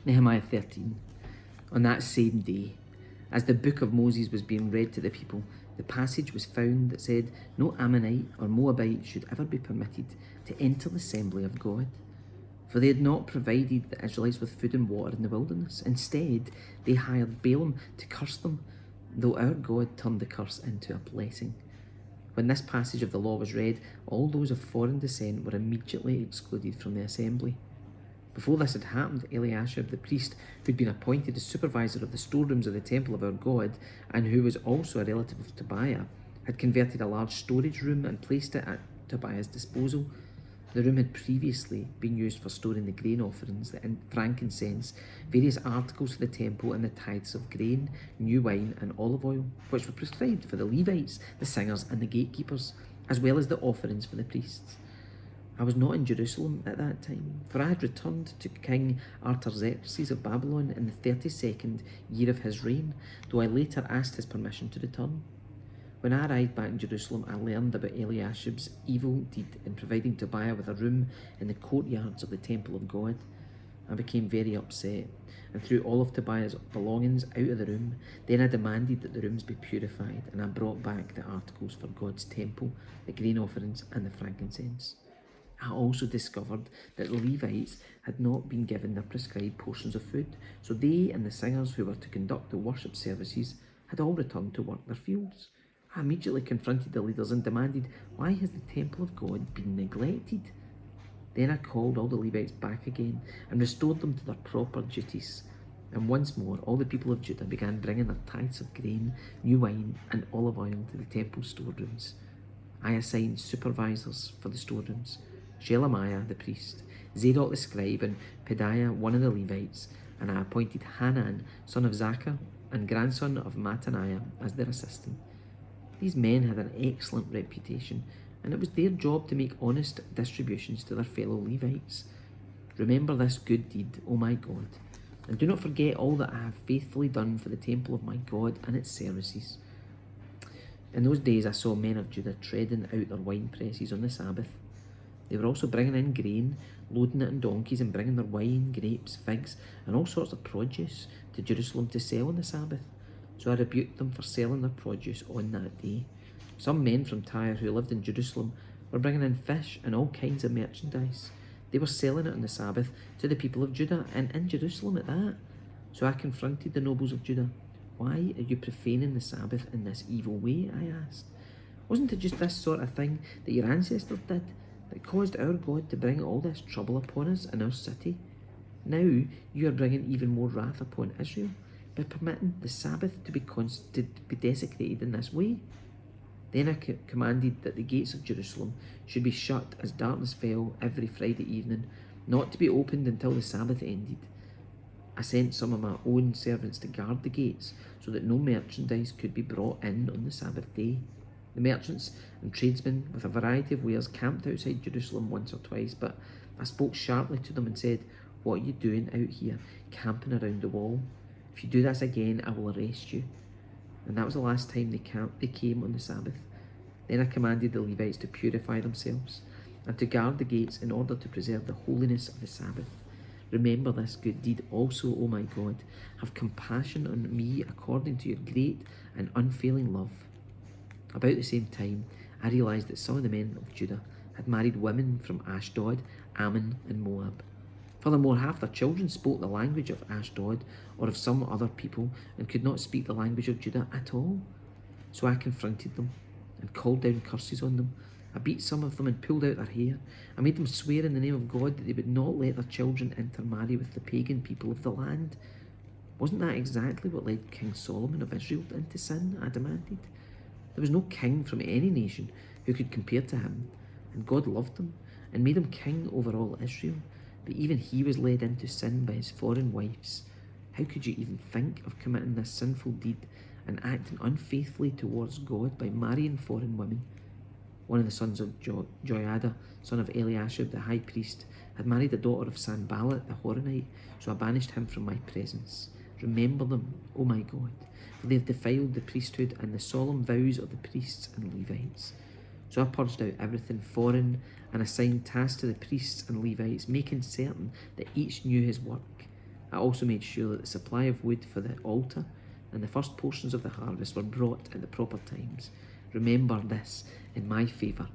Nehemiah 13. On that same day, as the book of Moses was being read to the people, the passage was found that said, "No Ammonite or Moabite should ever be permitted to enter the assembly of God." For they had not provided the Israelites with food and water in the wilderness. Instead, they hired Balaam to curse them, though our God turned the curse into a blessing. When this passage of the law was read, all those of foreign descent were immediately excluded from the assembly. Before this had happened, Eliashib, the priest, who had been appointed as supervisor of the storerooms of the temple of our God, and who was also a relative of Tobiah, had converted a large storage room and placed it at Tobiah's disposal. The room had previously been used for storing the grain offerings, the frankincense, various articles for the temple, and the tithes of grain, new wine, and olive oil, which were prescribed for the Levites, the singers, and the gatekeepers, as well as the offerings for the priests. I was not in Jerusalem at that time, for I had returned to King Artaxerxes of Babylon in the 32nd year of his reign, though I later asked his permission to return. When I arrived back in Jerusalem, I learned about Eliashib's evil deed in providing Tobiah with a room in the courtyards of the temple of God. I became very upset and threw all of Tobiah's belongings out of the room. Then I demanded that the rooms be purified, and I brought back the articles for God's temple, the grain offerings, and the frankincense. I also discovered that the Levites had not been given their prescribed portions of food, so they and the singers who were to conduct the worship services had all returned to work their fields. I immediately confronted the leaders and demanded, "Why has the temple of God been neglected?" Then I called all the Levites back again and restored them to their proper duties. And once more, all the people of Judah began bringing their tithes of grain, new wine, and olive oil to the temple storerooms. I assigned supervisors for the storerooms: Shelemiah the priest, Zadok the scribe, and Pedaiah one of the Levites, and I appointed Hanan, son of Zaccur, and grandson of Mattaniah, as their assistant. These men had an excellent reputation, and it was their job to make honest distributions to their fellow Levites. Remember this good deed, O my God, and do not forget all that I have faithfully done for the temple of my God and its services. In those days I saw men of Judah treading out their wine presses on the Sabbath. They were also bringing in grain, loading it on donkeys, and bringing their wine, grapes, figs, and all sorts of produce to Jerusalem to sell on the Sabbath. So I rebuked them for selling their produce on that day. Some men from Tyre who lived in Jerusalem were bringing in fish and all kinds of merchandise. They were selling it on the Sabbath to the people of Judah, and in Jerusalem at that. So I confronted the nobles of Judah. "Why are you profaning the Sabbath in this evil way?" I asked. "Wasn't it just this sort of thing that your ancestors did that caused our God to bring all this trouble upon us in our city? Now you are bringing even more wrath upon Israel by permitting the Sabbath to be desecrated in this way." Then I commanded that the gates of Jerusalem should be shut as darkness fell every Friday evening, not to be opened until the Sabbath ended. I sent some of my own servants to guard the gates so that no merchandise could be brought in on the Sabbath day. The merchants and tradesmen with a variety of wares camped outside Jerusalem once or twice, but I spoke sharply to them and said, "What are you doing out here, camping around the wall? If you do this again, I will arrest you." And that was the last time they came on the Sabbath. Then I commanded the Levites to purify themselves and to guard the gates in order to preserve the holiness of the Sabbath. Remember this good deed also, O my God. Have compassion on me according to your great and unfailing love. About the same time, I realized that some of the men of Judah had married women from Ashdod, Ammon, and Moab. Furthermore, half their children spoke the language of Ashdod or of some other people and could not speak the language of Judah at all. So I confronted them and called down curses on them. I beat some of them and pulled out their hair. I made them swear in the name of God that they would not let their children intermarry with the pagan people of the land. Wasn't that exactly what led King Solomon of Israel into sin? I demanded. There was no king from any nation who could compare to him, and God loved him and made him king over all Israel. But even he was led into sin by his foreign wives. How could you even think of committing this sinful deed and acting unfaithfully towards God by marrying foreign women? One of the sons of Joiada, son of Eliashib the high priest, had married the daughter of Sanballat the Horonite, so I banished him from my presence. Remember them, O my God, for they have defiled the priesthood and the solemn vows of the priests and Levites. So I purged out everything foreign and assigned tasks to the priests and Levites, making certain that each knew his work. I also made sure that the supply of wood for the altar and the first portions of the harvest were brought at the proper times. Remember this in my favour,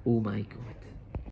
O my God.